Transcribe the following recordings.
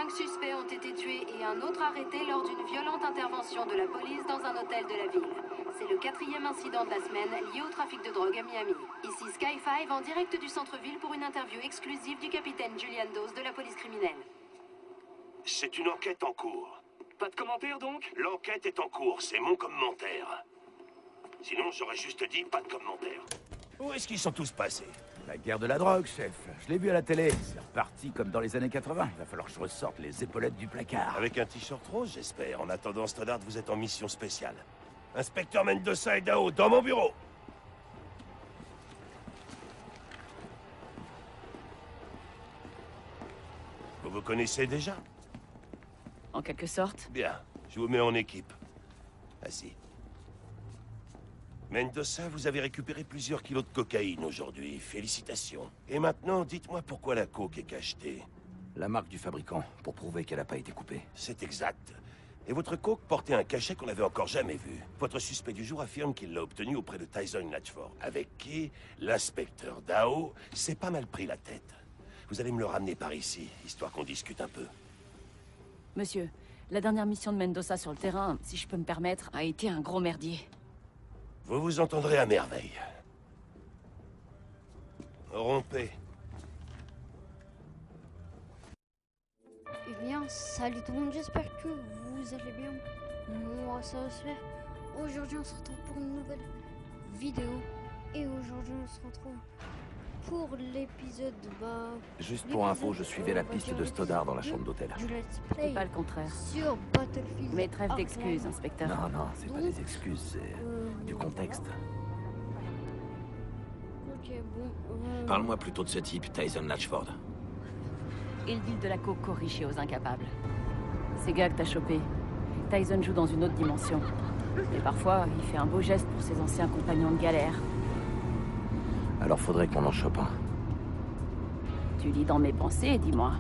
5 suspects ont été tués et un autre arrêté lors d'une violente intervention de la police dans un hôtel de la ville. C'est le 4e incident de la semaine lié au trafic de drogue à Miami. Ici Sky 5 en direct du centre-ville pour une interview exclusive du capitaine Julian Dawes de la police criminelle. C'est une enquête en cours. Pas de commentaire donc? L'enquête est en cours, c'est mon commentaire. Sinon, j'aurais juste dit pas de commentaire. Où est-ce qu'ils sont tous passés? La guerre de la drogue, chef. Je l'ai vu à la télé. C'est reparti comme dans les années 80. Il va falloir que je ressorte les épaulettes du placard. Avec un t-shirt rose, j'espère. En attendant, Stoddard, vous êtes en mission spéciale. Inspecteur Mendoza et Dao, dans mon bureau. Vous vous connaissez déjà? En quelque sorte. Bien, je vous mets en équipe. Assis. Mendoza, vous avez récupéré plusieurs kilos de cocaïne aujourd'hui. Félicitations. Et maintenant, dites-moi pourquoi la coke est cachetée. La marque du fabricant, pour prouver qu'elle n'a pas été coupée. C'est exact. Et votre coke portait un cachet qu'on n'avait encore jamais vu. Votre suspect du jour affirme qu'il l'a obtenu auprès de Tyson Latchford, avec qui l'inspecteur Dao s'est pas mal pris la tête. Vous allez me le ramener par ici, histoire qu'on discute un peu. Monsieur, la dernière mission de Mendoza sur le terrain, si je peux me permettre, a été un gros merdier. Vous vous entendrez à merveille. Rompez. Eh bien, salut tout le monde, j'espère que vous allez bien. Moi, ça va se faire. Aujourd'hui, on se retrouve pour une nouvelle vidéo. Et aujourd'hui, on se retrouve pour l'épisode Juste pour info, je suivais la piste de Stoddard dans la chambre d'hôtel. du Let's Et Play pas le contraire. sur Battlefield. Mais trêve d'excuses, Hardline. inspecteur. Non, c'est pas des excuses, c'est du contexte. Ok, bon. Parle-moi plutôt de ce type, Tyson Latchford. Il deal de la coke corrigée aux incapables. Ces gars que t'as chopé, Tyson joue dans une autre dimension. Et parfois, il fait un beau geste pour ses anciens compagnons de galère. Alors faudrait qu'on en chope un. Tu lis dans mes pensées, dis-moi.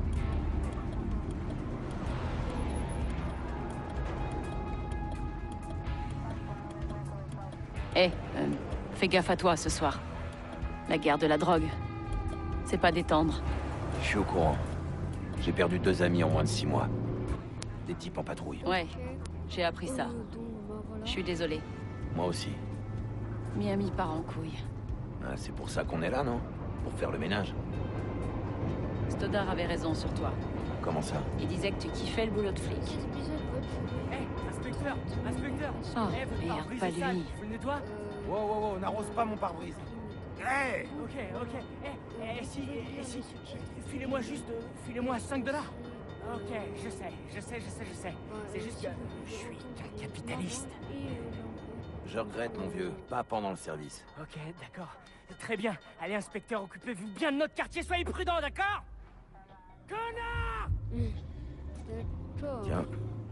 Hé, fais gaffe à toi ce soir. La guerre de la drogue, c'est pas détendre. Je suis au courant. J'ai perdu 2 amis en moins de 6 mois. Des types en patrouille. Ouais, j'ai appris ça. Donc, voilà. Je suis désolé. Moi aussi. Miami part en couille. Ah, c'est pour ça qu'on est là, non? Pour faire le ménage. Stoddard avait raison sur toi. Comment ça? Il disait que tu kiffais le boulot de flic. Cet épisode va être- Hé, inspecteur! Inspecteur! Oh, Eh, votre merde, pare-brise pas est sale. lui. Vous le nettoie? Wow, n'arrose pas mon pare-brise. Hey! Ok. Si, filez-moi juste, filez-moi 5 $. Ok, je sais. C'est juste que je suis qu'un capitaliste. Je regrette, mon vieux. Pas pendant le service. Ok, d'accord. Très bien. Allez, inspecteur, occupez-vous bien de notre quartier, soyez prudents, d'accord? Connard! D'accord. Tiens,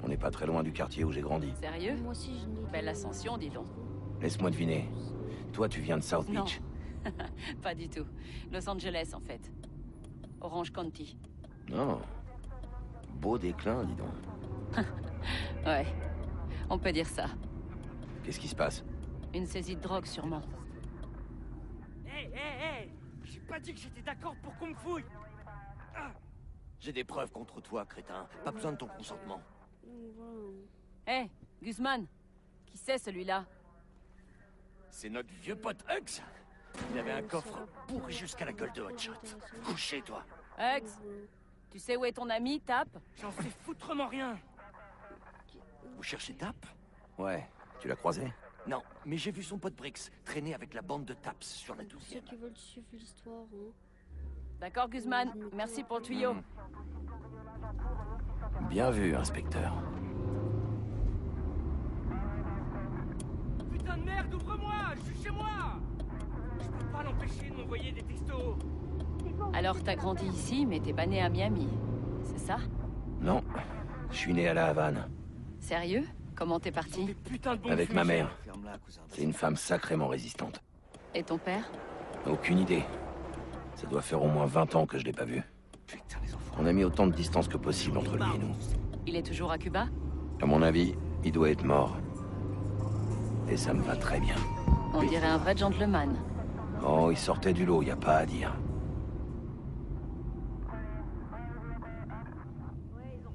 on n'est pas très loin du quartier où j'ai grandi. Sérieux? Moi aussi, je n'ai Belle ascension, dis donc. Laisse-moi deviner. Toi, tu viens de South Non. Beach. Pas du tout. Los Angeles, en fait. Orange County. Non. Beau déclin, dis donc. Ouais, on peut dire ça. Qu'est-ce qui se passe? Une saisie de drogue, sûrement. Hé! J'ai pas dit que j'étais d'accord pour qu'on me fouille! J'ai des preuves contre toi, crétin. Pas besoin de ton consentement. Hé, Guzman! Qui c'est, celui-là? C'est notre vieux pote Hugs. Il avait un coffre bourré jusqu'à la gueule de Hotshot. Couchez-toi. Hugs? Tu sais où est ton ami, Tap? J'en sais foutrement rien! Vous cherchez Tap? Ouais. Tu l'as croisé? Non, mais j'ai vu son pote Brix traîner avec la bande de Taps sur la Pour ceux 12e. qui veulent suivre l'histoire. Hein. D'accord, Guzman. Merci pour le tuyau. Bien vu, inspecteur. Putain de merde, ouvre-moi! Je suis chez moi! Je peux pas l'empêcher de m'envoyer des textos! Alors, t'as grandi ici, mais t'es pas né à Miami. C'est ça? Non. Je suis né à la Havane. Sérieux? Comment t'es Des parti? putains de bons Avec ma fumigènes. mère. C'est une femme sacrément résistante. Et ton père? Aucune idée. Ça doit faire au moins 20 ans que je l'ai pas vu. Putain, les enfants. On a mis autant de distance que possible entre lui et nous. Il est toujours à Cuba? À mon avis, il doit être mort. Et ça me va très bien. On dirait un vrai gentleman. Oh, il sortait du lot, y a pas à dire. Ouais, ils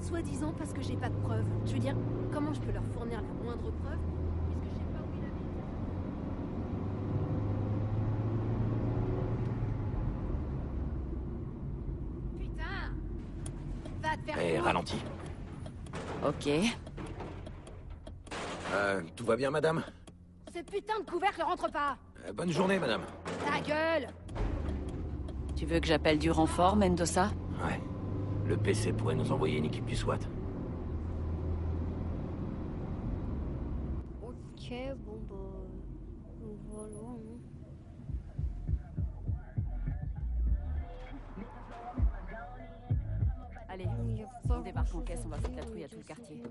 Soi-disant parce que j'ai pas de preuves. Je veux dire, comment je peux leur fournir la moindre preuve puisque je sais pas où il habite. Putain! Va te faire Hé, foutre. ralentis. Ok. Tout va bien, madame? Ce putain de couvercle rentre pas. Bonne journée, madame. Ta gueule! Tu veux que j'appelle du renfort, Mendoza? Ouais. Le PC pourrait nous envoyer une équipe du SWAT. Ok, bon bah... Voilà, hein. Allez, Il y a si pas on débarque en grand-chose caisse, on va à foutre la faire, trouille à tout le quartier.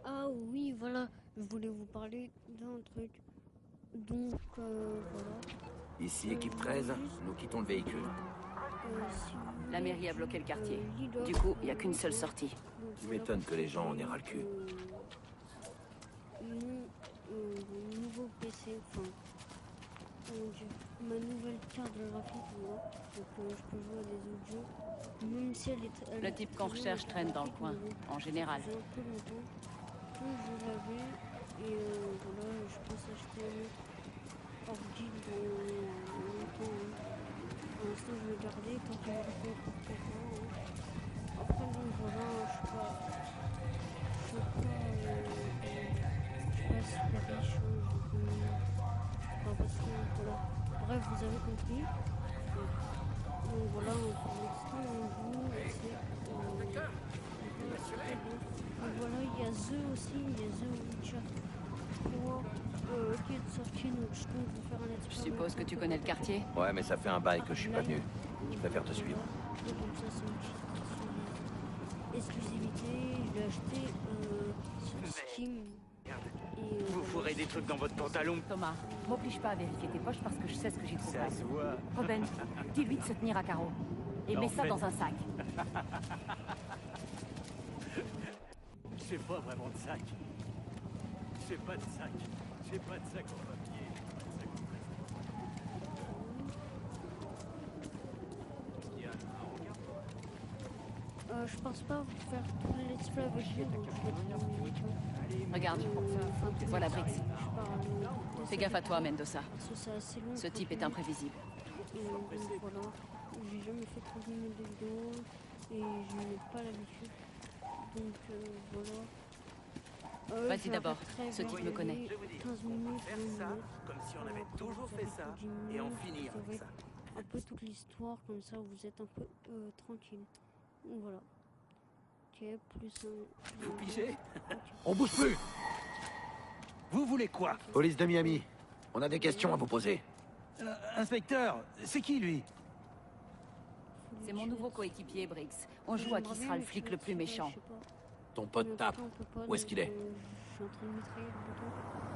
Ah oui, voilà, je voulais vous parler d'un truc. Donc, voilà. Ici, équipe 13, nous quittons le véhicule. Si vous La voulez, mairie a bloqué le quartier. leader, Du coup, il n'y a qu'une seule sortie. donc Tu voilà, m'étonnes que les gens en aient ras le cul. mon nouveau PC, enfin, comment dire, ma nouvelle carte graphique, voilà. Donc, je peux jouer à des autres jeux, même si elle Le est type très qu'on bien, recherche la traîne dans le graphique, coin, mais bon, en général. ça fait un peu longtemps que je l'avais, et voilà, je pense acheter un autre ordi dans longtemps, hein. Pour l'instant, je vais le garder tant qu'il me reste encore quelques mois, hein. Après, donc voilà, je suis pas super riche, hein, pas parce que, voilà. Bref, vous avez compris. Donc voilà, pour l'instant, on joue, c'est très bien. Donc voilà, il y a The aussi, il y a The Witcher 3 qui est sorti, donc je compte vous faire un let's play. Je suppose que tu connais le quartier? Ouais, mais ça fait un bail que je suis pas venu. Je préfère te suivre. Et comme ça, c'est une petite exclusivité. Je l'ai acheté sur Steam. Et, Vous fourrez des trucs dans votre pantalon. Thomas, m'oblige pas à vérifier tes poches parce que je sais ce que j'y trouverai. Ça se voit. Robin, dis-lui de se tenir à carreau. Et Non, mets ça mais- dans un sac. J'ai pas vraiment de sac. J'ai pas de sac. J'ai pas de sac en papier. Pas de sac en je pense pas vous faire tout le let's play avec vous, donc je vais terminer. Regarde, voilà Briggs. Je parle de Fais gaffe à toi, Mendoza. parce que c'est assez long. Ce type est imprévisible. Et donc voilà, j'ai jamais fait 30 minutes de vidéo et je n'ai pas l'habitude. Donc voilà. Vas-y je vais d'abord, faire très ce vite, type me connaît. je vais 15 minutes, 20 minutes. comme si on avait Après, toujours vous fait avez ça. que 10 Et en minutes, finir vous avec savez ça. un peu toute l'histoire, comme ça vous êtes un peu tranquille. Donc voilà. Ok, plus un... Vous pigez? On bouge plus! Vous voulez quoi? Police de Miami, on a des questions à vous poser. Inspecteur, c'est qui lui? C'est mon nouveau coéquipier, Briggs. On joue à qui sera le flic le plus méchant. Ton pote tape. Où est-ce qu'il est? Je suis en train de mitrailler le bouton.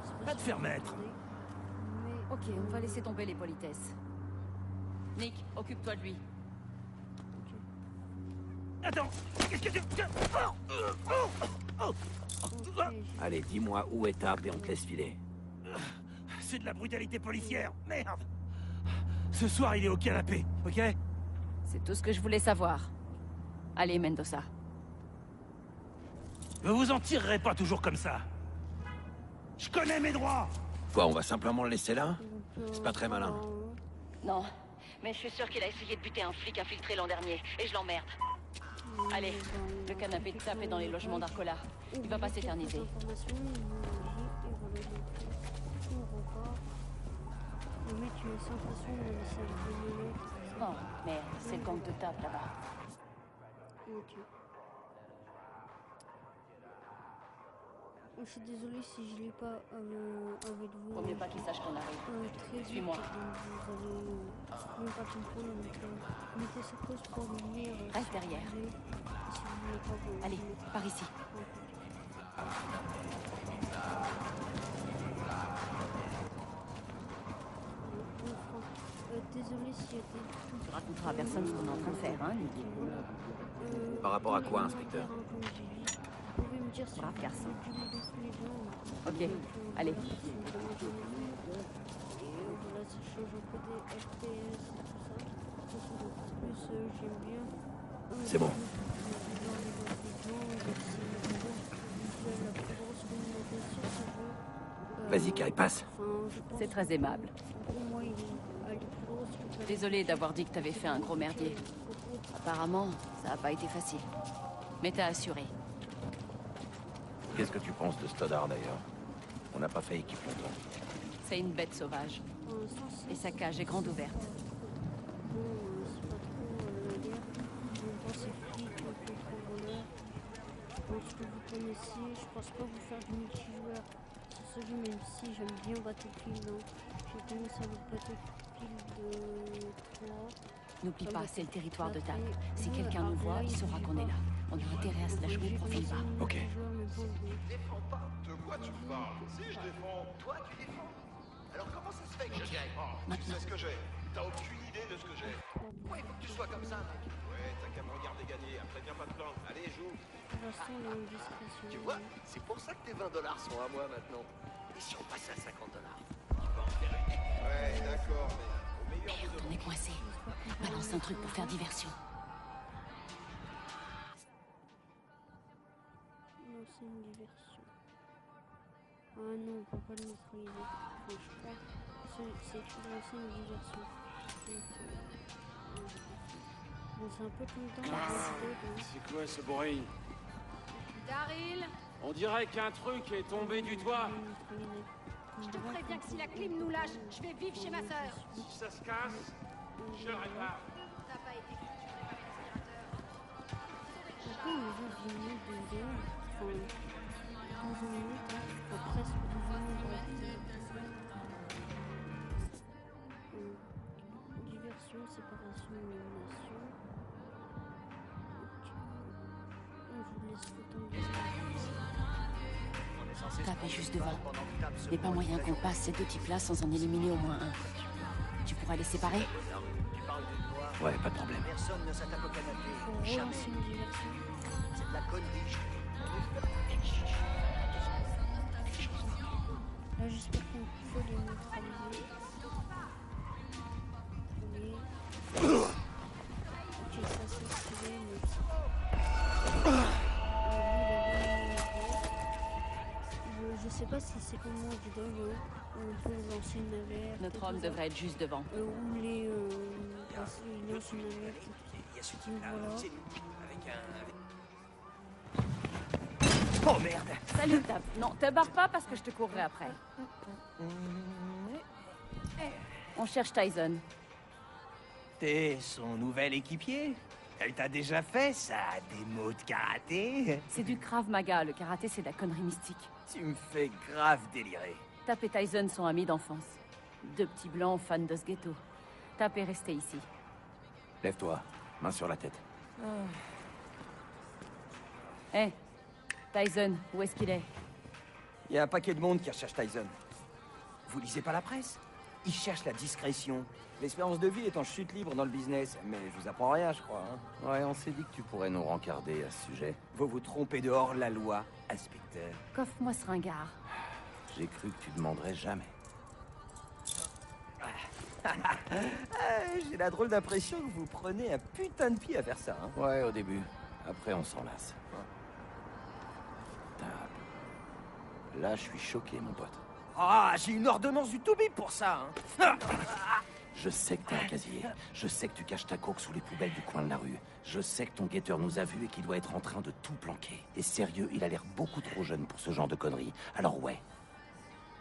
Je sais Va si te faire vous mettre. entendez, mais, Ok, on va laisser tomber les politesses. Nick, occupe-toi de lui. Attends! Qu'est-ce que tu... ok, Allez, dis-moi où est Tape et on te laisse filer. C'est de la brutalité policière. Merde! Ce soir, il est au canapé, ok? C'est tout ce que je voulais savoir. Allez, Mendoza. Vous vous en tirerez pas toujours comme ça. Je connais mes droits! Quoi, on va simplement le laisser là? donc, C'est pas très malin. Non, mais je suis sûr qu'il a essayé de buter un flic infiltré l'an dernier, et je l'emmerde. Allez, le canapé de Tape est dans les logements d'Arcola. Il va pas s'éterniser. Le mec, il a l'impression de laisser un peu Oh, merde, c'est le gang de Tape là-bas. Ok. Je suis désolée si je l'ai pas avec vous. Vaut mieux pas qu'il sache qu'on arrive. Très vite, Suis-moi. donc vous allez même pas comprendre. Donc, mettez sur pause pour venir. Reste derrière. Si vous voulez pas vous. Allez, par ici. Désolé si Tu raconteras à personne ce qu'on est en train de faire, hein, Nick? Par rapport à quoi, inspecteur? Vous pouvez me dire si Brave vous garçon. voulez tous les deux, Ok, allez. Et voilà, ça change un peu des FPS et tout ça. En plus, j'aime bien. C'est bon. Dans les Vas-y, Kai, passe. Enfin, je pense C'est très aimable. pour moi, elle est plus grosse que ça. Désolée d'avoir dit que t'avais fait un gros merdier. Apparemment, ça a pas été facile. Mais t'as assuré. Qu'est-ce que tu penses de Stoddard, d'ailleurs? On n'a pas fait équipe longtemps. C'est une bête sauvage. Pour l'instant, Et sa cage est grande ouverte. bon, c'est pas trop la guerre. En même temps, c'est flic contre voleur. Je pense que vous connaissez. Je pense pas vous faire du multijoueur sur ce jeu, même si j'aime bien Battlefield. Hein. J'ai commencé avec Battlefield 3. N'oublie pas, c'est le territoire de TAP. Si quelqu'un nous voit, il saura qu'on est là. On a intérêt à se la jouer profil bas. Ok. Défends pas. De quoi tu parles? Si je défends. Toi, tu défends. Alors comment ça se fait que je gagne? Tu sais ce que j'ai. T'as aucune idée de ce que j'ai. Pourquoi il faut que tu sois comme ça, mec? Ouais, t'as qu'à me regarder gagner. Après, viens pas te plaindre. Allez, joue. Pour l'instant, on a une discrétion. Tu vois, c'est pour ça que tes 20 $ sont à moi maintenant. Et si on passait à 50 $? Tu vas en faire une. Ouais, d'accord, mais au meilleur des Merde, on est coincé. Balance un truc pour faire diversion. Non, c'est une diversion. Ah non, on peut pas le neutraliser. Enfin, je crois. C'est une diversion. Donc, bon, c'est un peu comme dans la vidéo. C'est quoi ce bruit? Daryl, On dirait qu'un truc est tombé du toit. je te préviens que si la clim nous lâche, je vais vivre chez ma sœur. Si ça se casse, je répare. T'as pas été foutu, j'ai pas l'aspirateur. Pourquoi on veut 10 minutes de vidéo? Enfin, 12 minutes, hein. Enfin, presque 12 minutes de vidéo. Diversion, séparation, élimination. Ok. Je vous laisse le temps de... TAP est juste devant. Il n'y a pas moyen qu'on passe ces deux types-là sans en éliminer au moins un. Tu pourras les séparer? Tu parles de quoi? Ouais, pas de problème. Personne ne s'attaque au canapé. Pour Jamais. relancer une diversion. C'est de la connerie. Là, j'espère qu'on peut les neutraliser. Ok, ça c'est stylé, mais... Je sais pas si c'est comme moi du dog, où on peut lancer une alerte. Notre homme devrait être juste devant. Où les... il lance une alerte. Il y a ce type-là, voilà. c'est nous, avec un... Oh merde! Salut, TAP. Non, te barre pas parce que je te courrai après. On cherche Tyson. T'es son nouvel équipier? Elle t'a déjà fait ça, des mots de karaté? C'est du Krav Maga. Le karaté, c'est de la connerie mystique. Tu me fais grave délirer. TAP et Tyson sont amis d'enfance. Deux petits blancs fans de ce ghetto. TAP est resté ici. Lève-toi, main sur la tête. Hé, Tyson, où est-ce qu'il est? Il y a un paquet de monde qui recherche Tyson. Vous lisez pas la presse? Ils cherchent la discrétion. L'espérance de vie est en chute libre dans le business. Mais je vous apprends rien, je crois. Hein. Ouais, on s'est dit que tu pourrais nous rencarder à ce sujet. Vous vous trompez de hors la loi, inspecteur. Coffre-moi ce ringard. J'ai cru que tu demanderais jamais. J'ai la drôle d'impression que vous prenez un putain de pied à faire ça. Hein. Ouais, au début. Après, on s'en lasse. Là, je suis choqué, mon pote. Ah, j'ai une ordonnance du Toubib pour ça. Hein. Je sais que t'as un casier. Je sais que tu caches ta coke sous les poubelles du coin de la rue. Je sais que ton guetteur nous a vus et qu'il doit être en train de tout planquer. Et sérieux, il a l'air beaucoup trop jeune pour ce genre de conneries. Alors ouais,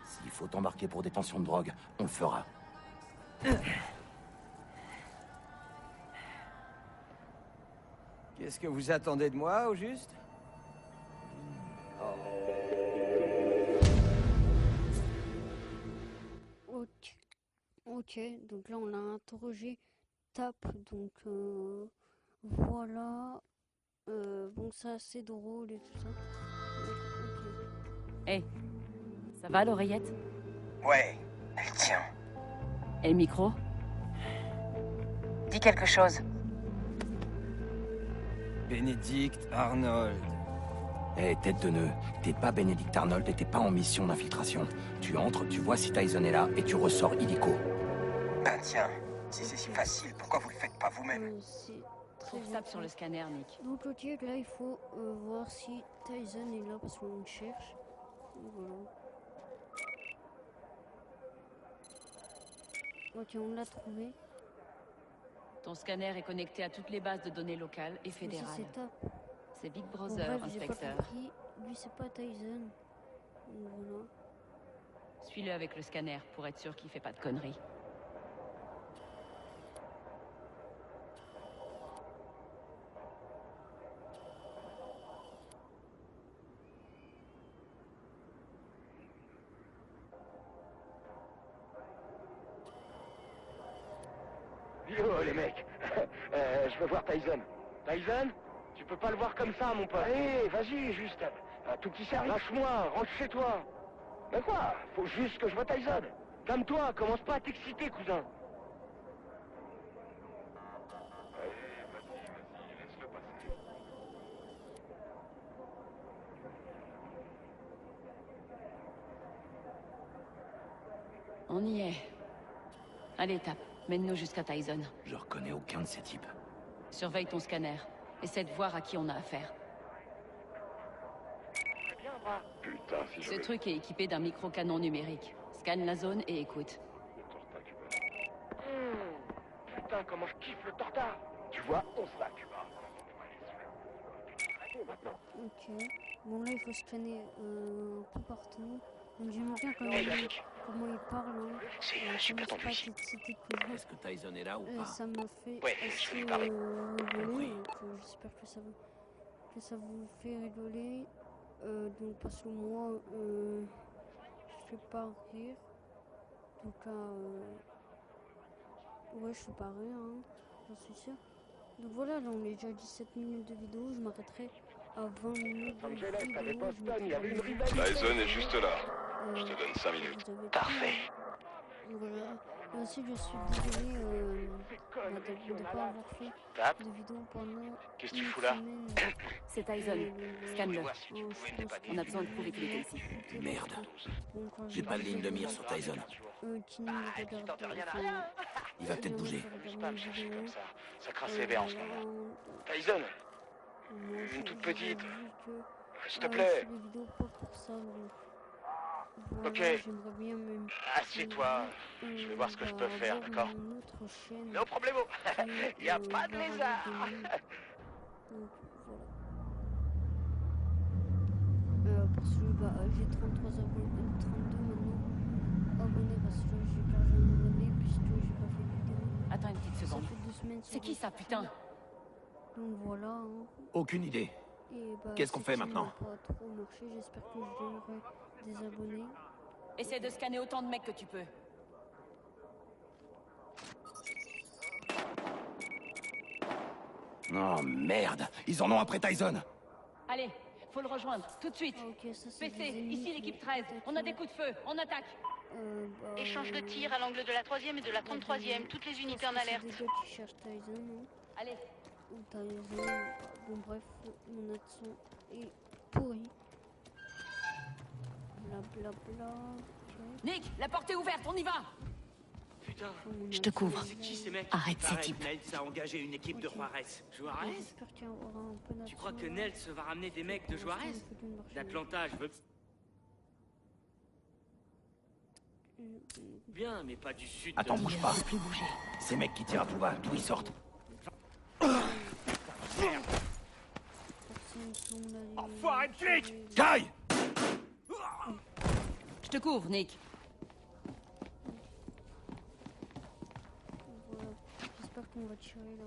s'il faut t'embarquer pour détention de drogue, on le fera. Qu'est-ce que vous attendez de moi, au juste? Ok. Ok, donc là on l'a interrogé. TAP, donc voilà. Bon, c'est assez drôle et tout ça. Ok. Hé, ça va l'oreillette? Ouais, elle tient. Et le micro? Dis quelque chose. Benedict Arnold. Hé, tête de nœud, t'es pas Benedict Arnold et t'es pas en mission d'infiltration. Tu entres, tu vois si Tyson est là et tu ressors illico. Ben tiens, si c'est si facile, pourquoi vous le faites pas vous-même? C'est très Trouve bien. ça sur le scanner, Nick. Donc ok, là il faut voir si Tyson est là parce qu'on le cherche. Donc, voilà. Ok, on l'a trouvé. Ton scanner est connecté à toutes les bases de données locales et Mais ça, fédérales. c'est top. C'est Big Bon, Brother, bref, j'ai pas inspecteur. compris. Lui, c'est pas Tyson. Donc, voilà. Suis-le avec le scanner pour être sûr qu'il fait pas de conneries. Yo les mecs, je veux voir Tyson. Tyson? Tu peux pas le voir comme ça mon pote. Allez, vas-y, juste un tout petit service. Lâche-moi, rentre chez toi. Mais quoi? Faut juste que je vois Tyson. Calme-toi, commence pas à t'exciter, cousin. On y est. Allez, tape. Mène-nous jusqu'à Tyson. Je reconnais aucun de ces types. Surveille ton scanner. Essaie de voir à qui on a affaire. Putain, si Ce truc est équipé d'un micro-canon numérique. Scanne la zone et écoute. Putain, comment je kiffe le tortard. Tu vois, on se va, Cuba. Ok. Bon, là, il faut scanner un peu partout. Donc, j'aime bien comment il parle. Hein. C'est super tendu ici. Est-ce que Tyson est là ou pas? Ça m'a fait Ouais, je assez vais lui parler. rigoler. Donc, j'espère que ça vous fait rigoler. Donc, parce que moi, je fais pas rire. Donc là, ouais, je fais pas rire, hein, j'en suis sûr. Donc voilà, là on est déjà à 17 minutes de vidéo, je m'arrêterai à 20 minutes de vidéo. Tyson est juste là. Je te donne 5 minutes. Parfait. Voilà. Et aussi, je suis désolé de ne pas avoir fait Tap, de vidéo pendant qu'est-ce que tu une fous là? semaine. C'est Tyson. Scanne-le. On a besoin de de prouver qu'il était ici. Merde. J'ai pas de ligne de mire sur Tyson. Qui nous regarde. Il va peut-être bouger. Pas me chercher comme ça. Ça craint sévère en ce moment. Tyson, une toute petite. S'il te plaît. Les vidéos pas pour ça. Voilà, Ok. j'aimerais bien même. Assieds-toi. Je vais voir ce que je peux faire, d'accord? Une autre chaîne. No problemo. Y a pas de lézard. Donc voilà. Parce que j'ai 33 abonnés, 32 maintenant abonnés parce que j'ai perdu un abonné puisque j'ai pas fait de vidéo. Attends une petite Ça seconde. fait 2 semaines. C'est qui ça, putain? Donc voilà. Hein. Aucune idée. Et Qu'est-ce qu'on fait maintenant? Ça n'a pas trop marché, j'espère que je gagnerai des abonnés. Essaie de scanner autant de mecs que tu peux. Oh merde. Ils en ont après Tyson. Allez, faut le rejoindre, tout de suite. Ah, ok, ça c'est PC, des ennemis ici qui l'équipe vont 13. On a attaquer. des coups de feu, on attaque. Échange de tir à l'angle de la 3e et de la 33e. Toutes les unités en alerte. C'est des gars qui cherchent Tyson, hein. Allez, Ou Tyson. Bon bref, mon accent est pourri. Blablabla. Ok. Nick, la porte est ouverte, on y va. Putain, Mon Je te accent couvre. est c'est qui ces mecs? Arrête ces Pareil, types. Nels a engagé une équipe de Ok. Juarez. Juarez? J'espère qu'il y aura un peu d'action. Tu crois que Nels va ramener des mecs de Juarez? D'Atlanta, je veux... Bien, mais pas du sud Attends, de... bouge pas. Ces mecs qui tirent à tout va, d'où ils sortent? Enfoiré de flic! Guy! Je te couvre, Nick. Voilà. J'espère qu'on va tirer là.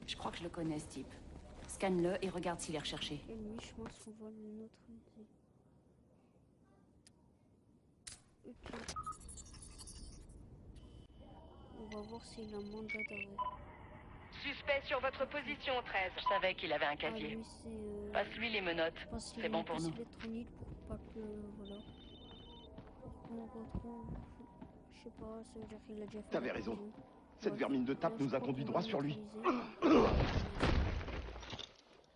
Je crois que je le connais, ce type. Scanne-le et regarde s'il est recherché. Et lui, je pense qu'on voit le nôtre ici. Ok. On va voir s'il a un mandat d'arrêt. Suspect sur votre position 13. Je savais qu'il avait un Ah, casier. lui, c'est... Passe-lui les menottes. je pense qu'il C'est a bon un pour casier nous. électronique pour pas que... Voilà. Pour qu'on retrouve... Je sais pas, ça veut dire qu'il a déjà fait... T'avais la raison. prison. Cette Ouais. vermine de Là, tape je nous a crois conduit qu'on droit va sur lui. l'utiliser.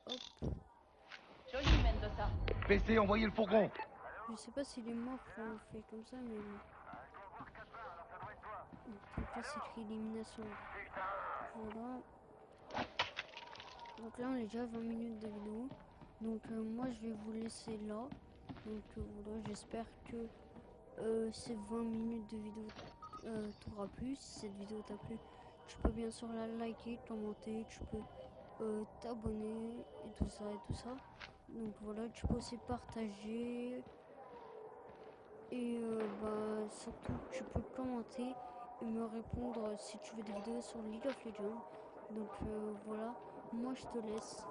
Hop. Joli, Mendoza. PC, envoyez le fourgon. Je sais pas s'il est mort quand on fait comme ça, mais... Donc là, c'est écrit élimination. Voilà. Donc là, on est déjà à 20 minutes de vidéo. Donc moi, je vais vous laisser là. Donc voilà, j'espère que ces 20 minutes de vidéo t'aura plu. Si cette vidéo t'a plu, tu peux bien sûr la liker, commenter, tu peux t'abonner et tout ça et tout ça. Donc voilà, tu peux aussi partager et surtout tu peux commenter et me répondre si tu veux des vidéos sur League of Legends. Donc voilà, moi je te laisse.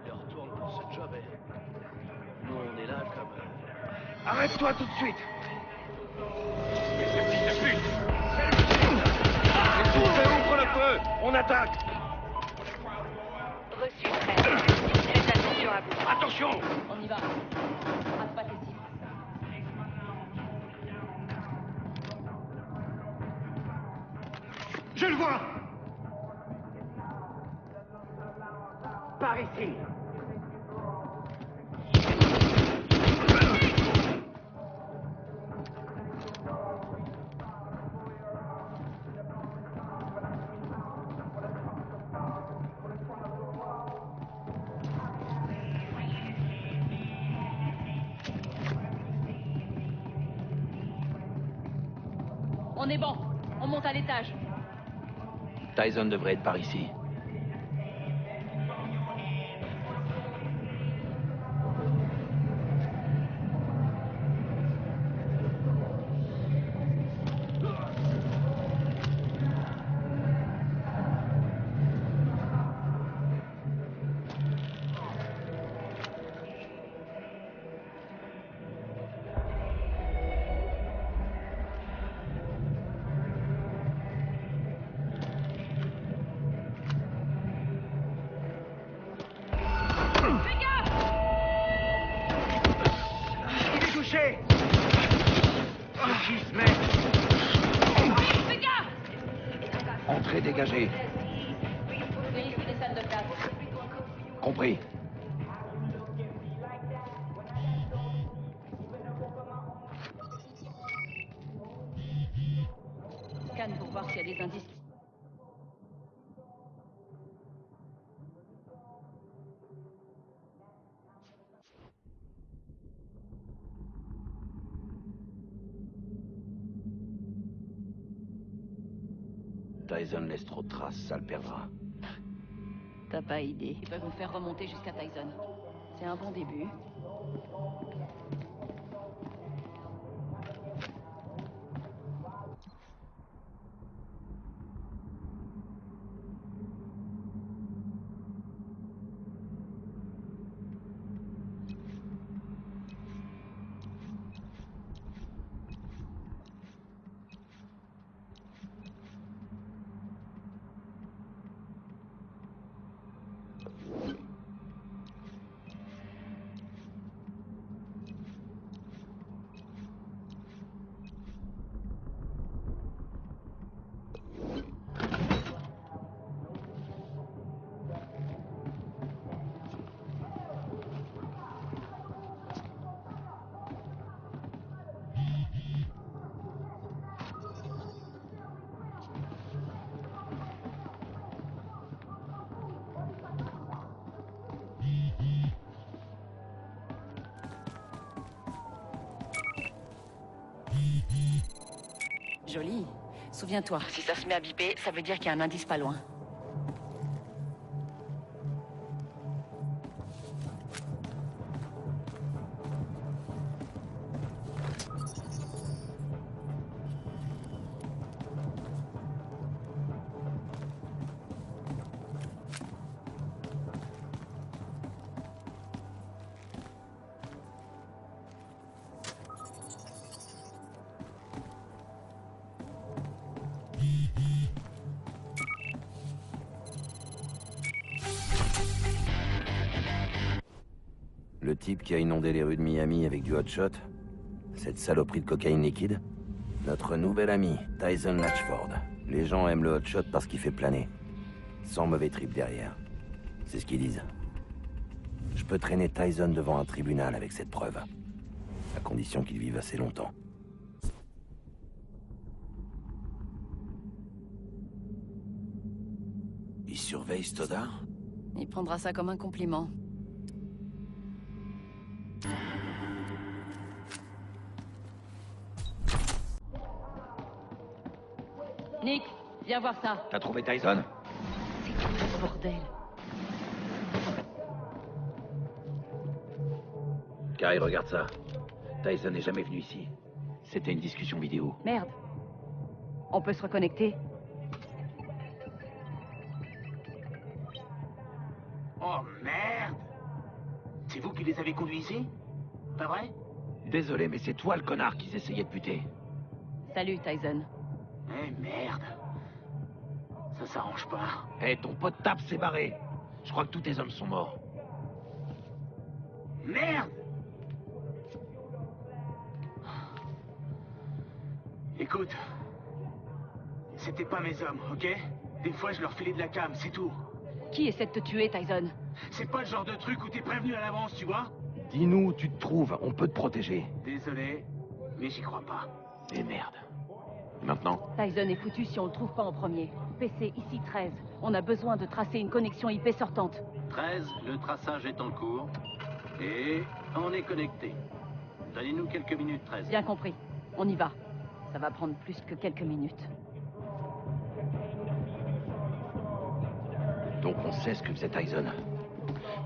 Les retourne pour ce job et nous on est là comme... Arrête-toi tout de suite! Ouvre le feu! On attaque! Reçu, frère. Faites attention à vous. Attention! On y va. Rate pas tes cibles. Je le vois! Par ici! On est bon. On monte à l'étage. Tyson devrait être par ici. Entrée dégagée. Vérifie les salles de classe. Compris. Scanne pour voir s'il y a des indices. Tyson laisse trop de traces, ça le perdra. T'as pas idée. Ils peuvent nous faire remonter jusqu'à Tyson. C'est un bon début. Joli. Souviens-toi, si ça se met à biper, ça veut dire qu'il y a un indice pas loin. Le type qui a inondé les rues de Miami avec du hot shot? Cette saloperie de cocaïne liquide? Notre nouvel ami, Tyson Latchford. Les gens aiment le hot shot parce qu'il fait planer. Sans mauvais trip derrière. C'est ce qu'ils disent. Je peux traîner Tyson devant un tribunal avec cette preuve. À condition qu'il vive assez longtemps. surveille Stoddard? Il prendra ça comme un compliment. Nick, viens voir ça. T'as trouvé Tyson? C'est quoi ce bordel? Carrie, regarde ça. Tyson n'est jamais venu ici. C'était une discussion vidéo. Merde. On peut se reconnecter? Oh merde! C'est vous qui les avez conduits ici? Pas vrai? Désolé, mais c'est toi le connard qu'ils essayaient de buter. Salut, Tyson. Eh merde! Ça s'arrange pas. Eh, ton pote Taps s'est barré. Je crois que tous tes hommes sont morts. Merde! Écoute, c'était pas mes hommes, ok? Des fois, je leur filais de la cam, c'est tout. Qui essaie de te tuer, Tyson? C'est pas le genre de truc où t'es prévenu à l'avance, tu vois? Dis-nous où tu te trouves, on peut te protéger. Désolé, mais j'y crois pas. Et merde. Et maintenant? Tyson est foutu si on le trouve pas en premier. PC, ici 13. On a besoin de tracer une connexion IP sortante. 13, le traçage est en cours. Et on est connecté. Donnez-nous quelques minutes, 13. Bien compris. On y va. Ça va prendre plus que quelques minutes. Donc on sait ce que faisait Tyson.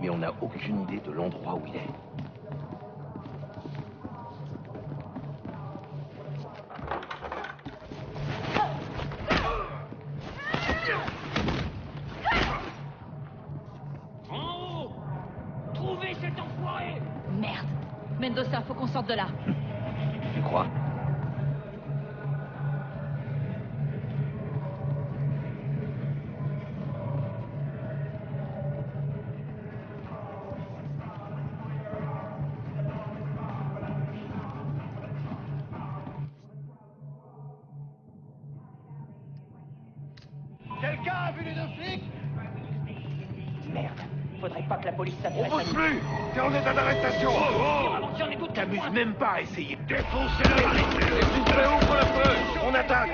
Mais on n'a aucune idée de l'endroit où il est. En haut! Trouvez cet enfoiré! Merde! Mendoza, faut qu'on sorte de là. Tu crois? Quelqu'un a vu les deux flics? Merde, faudrait pas que la police s'intéresse On à bouge nous. plus! T'es en état d'arrestation! T'amuses même pas à essayer de défoncer-le! Ouvre le feu! On attaque!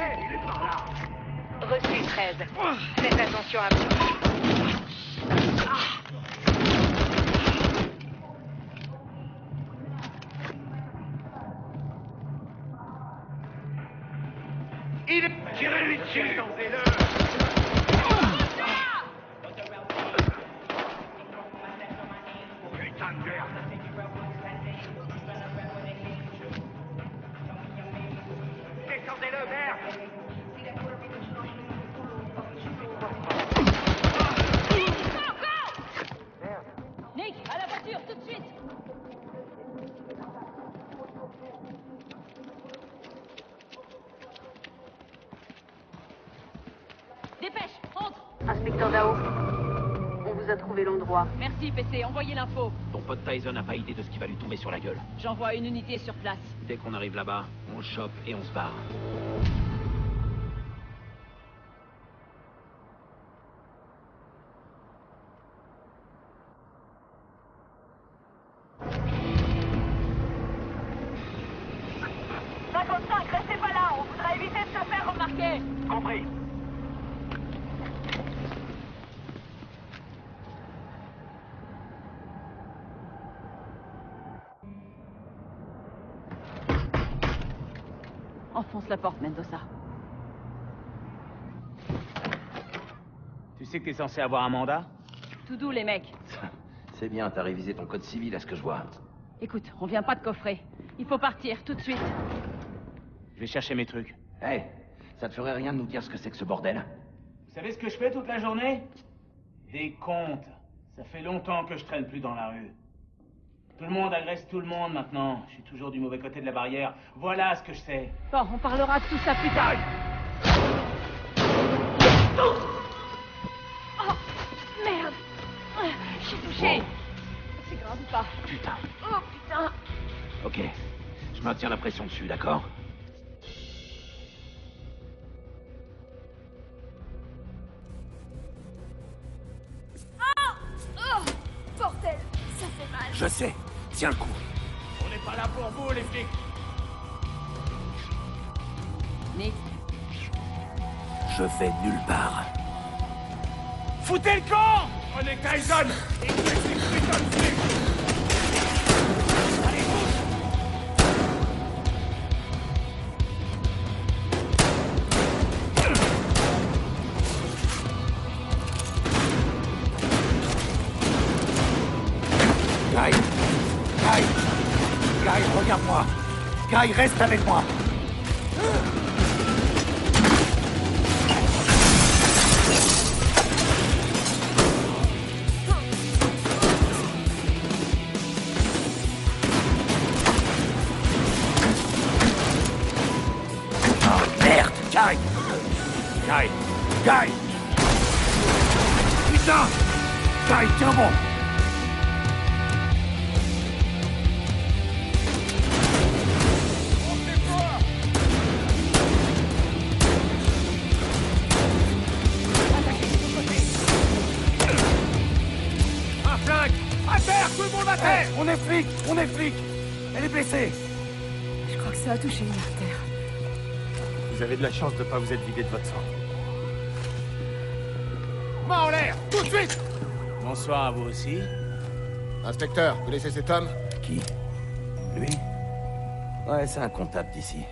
Reçu 13. Faites attention à vous. Il est... Tirez-lui dessus! Putain de merde! Descendez-le, merde! Nick, à la voiture, tout de suite! Dépêche, entre! Inspecteur Dao, on vous a trouvé l'endroit. Merci, PC, envoyez l'info. Ton pote Tyson n'a pas idée de ce qui va lui tomber sur la gueule. J'envoie une unité sur place. Dès qu'on arrive là-bas, on le chope et on se barre. Restez pas là, on voudra éviter de se faire remarquer. Compris. Enfonce la porte, Mendoza. Tu sais que t'es censé avoir un mandat? Tout doux, les mecs. C'est bien, t'as révisé ton code civil à ce que je vois. Écoute, on vient pas de coffrer. Il faut partir, tout de suite. Je vais chercher mes trucs. Hey, ça te ferait rien de nous dire ce que c'est que ce bordel? Vous savez ce que je fais toute la journée? Des comptes. Ça fait longtemps que je traîne plus dans la rue. Tout le monde agresse tout le monde maintenant. Je suis toujours du mauvais côté de la barrière. Voilà ce que je sais. Bon, on parlera de tout ça plus tard. Oh, merde. Je suis touché. C'est grave ou pas? Putain. Oh, putain. Ok, je maintiens la pression dessus, d'accord? Oh, bordel, ça fait mal. Je sais, tiens le coup. On n'est pas là pour vous, les flics. Nick, Je vais nulle part. Foutez le camp! Prenez Tyson et tuez ces putains de flics! Allez, pousse! Guy, regarde-moi. Guy, reste avec moi. Oh, merde, Guy. Guy. Putain. Guy, tiens bon. On est flics. Elle est blessée. Je crois que ça a touché une artère. Vous avez de la chance de pas vous être vidé de votre sang. Main en l'air, tout de suite! Bonsoir à vous aussi. Inspecteur, vous laissez cet homme? Qui? Lui? Ouais, c'est un comptable d'ici.